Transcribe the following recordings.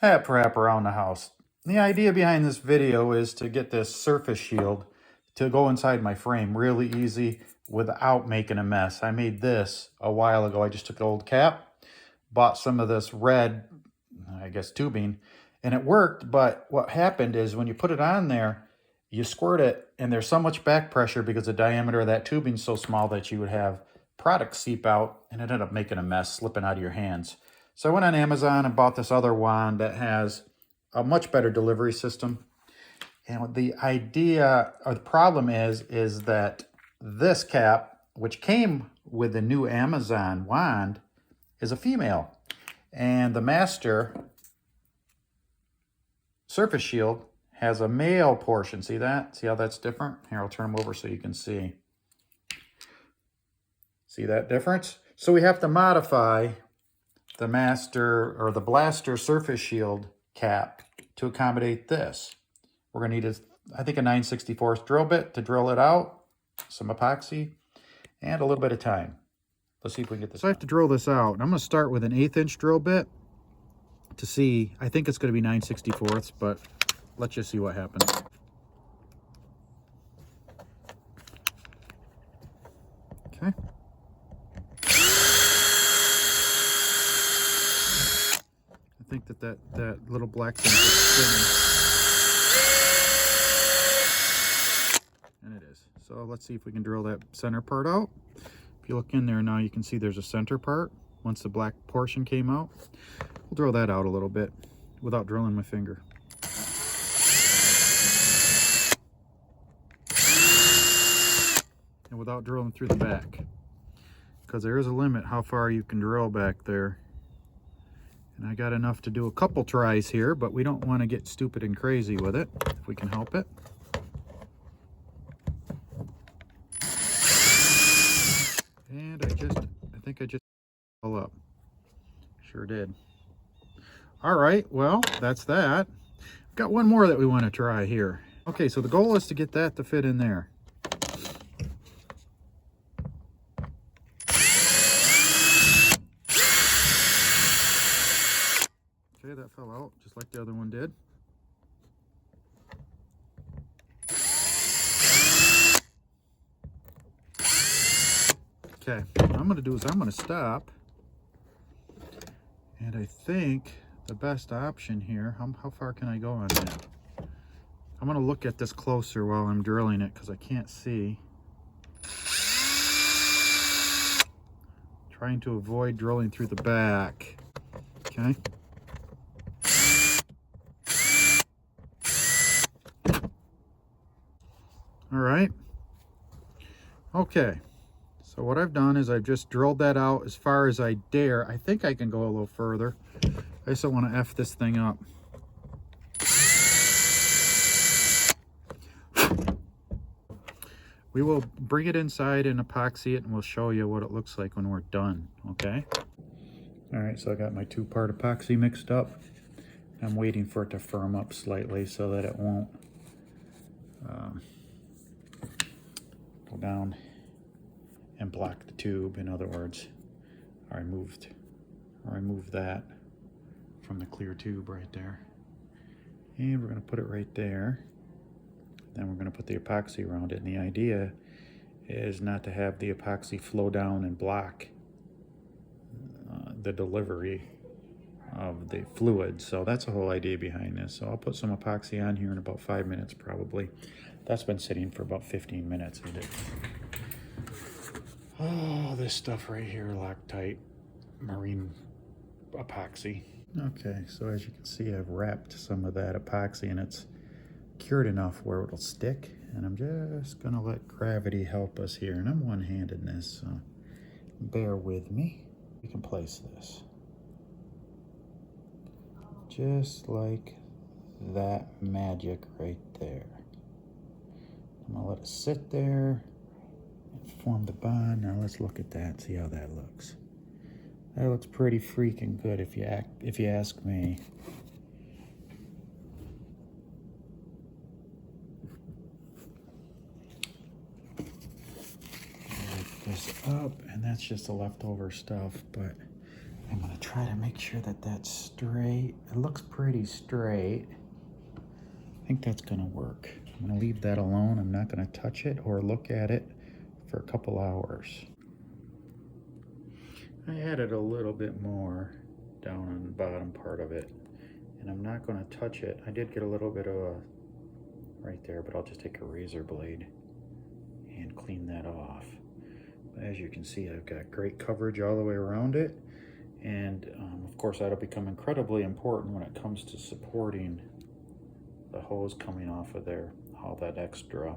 Wrap around the house. The idea behind this video is to get this surface shield to go inside my frame really easy without making a mess. I made this a while ago. I just took an old cap, bought some of this red, I guess, tubing, and it worked. But what happened is when you put it on there, you squirt it, and there's so much back pressure because the diameter of that tubing is so small that you would have product seep out, and it ended up making a mess, slipping out of your hands. So I went on Amazon and bought this other wand that has a much better delivery system. And the idea, or the problem is that this cap, which came with the new Amazon wand, is a female. And the master surface shield has a male portion. See that? See how that's different? Here, I'll turn them over so you can see. See that difference? So we have to modify the master or the blaster surface shield cap to accommodate this. We're going to need, I think, a 9/64 drill bit to drill it out, some epoxy, and a little bit of time. Let's see if we can get this. So I have to drill this out. I'm going to start with an 1/8" drill bit to see. I think it's going to be 9/64, but let's just see what happens. Okay. I think that little black thing is spinning. And it is. So let's see if we can drill that center part out. If you look in there now, you can see there's a center part. Once the black portion came out, we'll drill that out a little bit without drilling my finger. And without drilling through the back, because there is a limit how far you can drill back there. And I got enough to do a couple tries here, but we don't want to get stupid and crazy with it if we can help it. And I think I just all up. Sure did. All right, well, that's that. Got one more that we want to try here. Okay, so the goal is to get that to fit in there. Okay, that fell out just like the other one did. Okay, what I'm going to do is I'm going to stop. And I think the best option here, how far can I go on that? I'm going to look at this closer while I'm drilling it because I can't see. Trying to avoid drilling through the back. Okay. All right. Okay. So what I've done is I've just drilled that out as far as I dare. I think I can go a little further. I just don't want to F this thing up. We will bring it inside and epoxy it, and we'll show you what it looks like when we're done, okay? All right, so I got my 2-part epoxy mixed up. I'm waiting for it to firm up slightly so that it won't go down and block the tube. In other words, I removed that from the clear tube right there. And we're gonna put it right there. Then we're gonna put the epoxy around it. And the idea is not to have the epoxy flow down and block the delivery of the fluid. So that's the whole idea behind this. So I'll put some epoxy on here in about 5 minutes probably. That's been sitting for about 15 minutes. Oh, this stuff right here, Loctite marine epoxy. Okay, so as you can see, I've wrapped some of that epoxy and it's cured enough where it'll stick. And I'm just gonna let gravity help us here. And I'm one-handed in this, so bear with me. We can place this. Just like that magic right there. I'm gonna let it sit there and form the bond. Now let's look at that, see how that looks. That looks pretty freaking good if you ask me. Lift this up, and that's just the leftover stuff, but I'm gonna try to make sure that that's straight. It looks pretty straight. I think that's gonna work. I'm gonna leave that alone. I'm not gonna touch it or look at it for a couple hours. I added a little bit more down on the bottom part of it, and I'm not gonna touch it. I did get a little bit of a right there, but I'll just take a razor blade and clean that off. But as you can see, I've got great coverage all the way around it. And of course, that'll become incredibly important when it comes to supporting the hose coming off of there. All that extra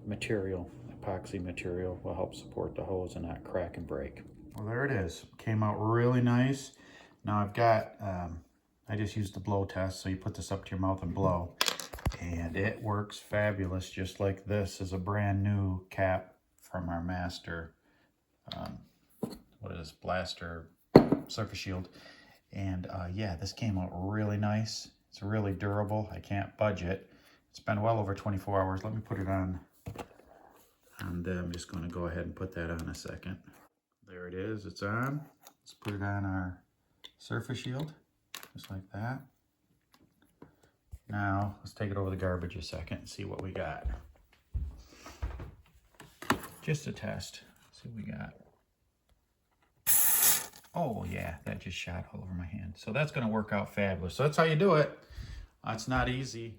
material, epoxy material, will help support the hose and not crack and break. Well, there it is. Came out really nice. Now I've got, I just used the blow test, so you put this up to your mouth and blow. And it works fabulous, just like this is a brand new cap from our master, what is this, blaster surface shield. And yeah, this came out really nice. It's really durable. I can't budge it. It's been well over 24 hours. Let me put it on. And I'm just going to go ahead and put that on a second. There it is. It's on. Let's put it on our surface shield, just like that. Now, let's take it over the garbage a second and see what we got. Just a test. See what we got. Oh yeah, that just shot all over my hand. So that's gonna work out fabulous. So that's how you do it. It's not easy,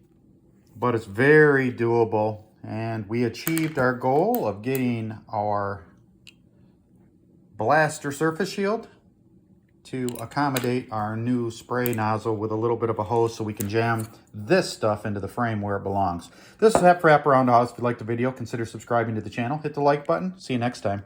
but it's very doable. And we achieved our goal of getting our blaster surface shield to accommodate our new spray nozzle with a little bit of a hose so we can jam this stuff into the frame where it belongs. This is Hep for Around the House. If you liked the video, consider subscribing to the channel. Hit the like button. See you next time.